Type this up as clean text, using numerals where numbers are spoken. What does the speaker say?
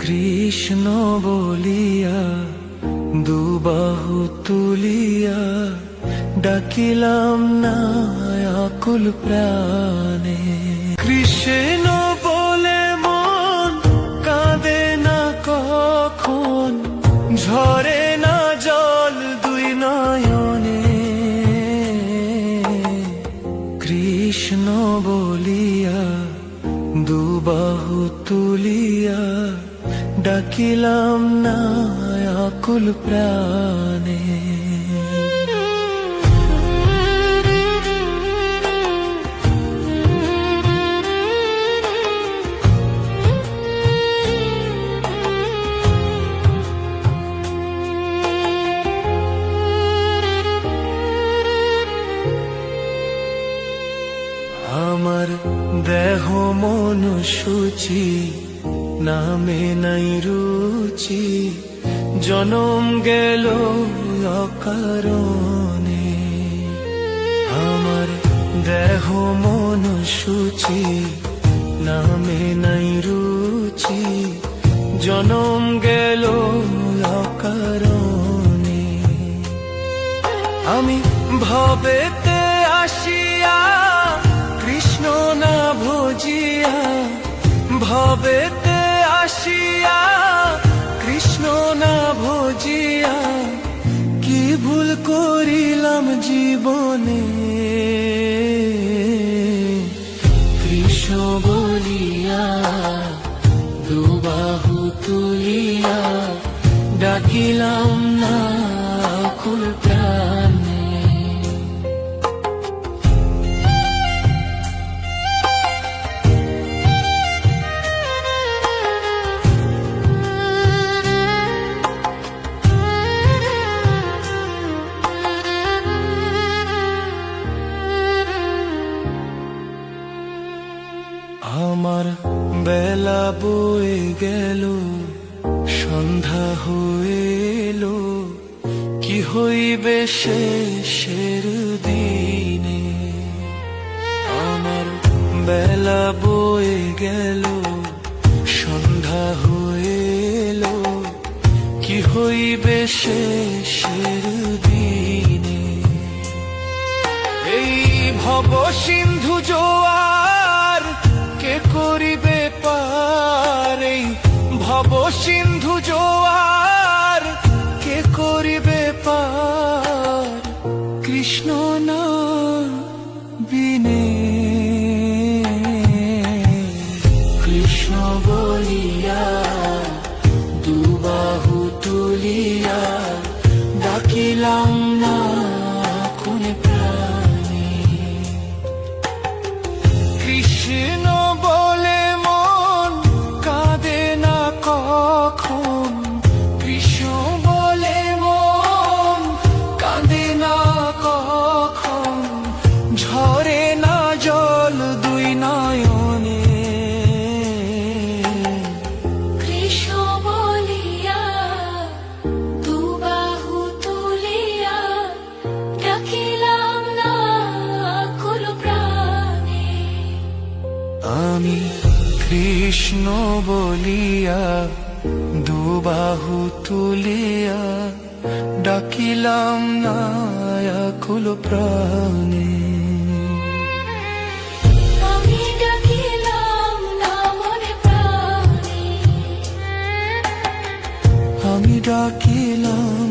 কৃষ্ণ বলিয়া দুবাহু তুলিয়া ডাকিলাম না আকুল প্রাণে। কৃষ্ণ বলে মন কাঁদে না কখন, ঝরে না জল দুই নয়নে। কৃষ্ণ বলিয়া দুবাহু তুলিয়া ডাকিলাম না আকুল প্রাণে। আমার দেহ মন সূচি, নামে নাই রুচি, জনম গেল অকারণে। আমার দেহ মন সূচি, নামে নাই রুচি, জনম গেল অকারণে। আমি ভবেতে আসিয়া কৃষ্ণ না ভজিয়া, ভবেতে আসিয়া কৃষ্ণ না ভজিয়া, কি ভুল করিলাম জীবনে। কৃষ্ণ বলিয়া দুবাহু তুলিয়া ডাকিলাম না আকুল প্রাণে। আমার বেলা বয়ে গেল, সন্ধ্যা হয়ে এলো, কি হইবে শেষের দিনে। আমার বেলা বয়ে গেল, সন্ধ্যা হয়ে এলো, কি হইবে শেষের দিনে। এই ভব সিন্ধু জোয়ার কে করিবে পার, এই ভব সিন্ধু জোয়ার কে করিবে পার, কৃষ্ণ না বিনে। কৃষ্ণ বলিয়া দুবাহু তুলিয়া ডাকিলাম না কোন প্রাণী। কৃষ্ণ বলে মন কাঁদে না কখন, কৃষ্ণ বলে মন কাঁদে না কখন, ঝরে না জল দুই নয়নে। কৃষ্ণ বলিয়া দুবাহু তুলিয়া ডাকিলাম না আকুল প্রাণে। আমি কৃষ্ণ বলিয়া দুবাহু তুলিয়া ডাকিলাম না আকুল প্রাণে। আমি ডাকিলাম না মনে প্রাণে, আমি ডাকিলাম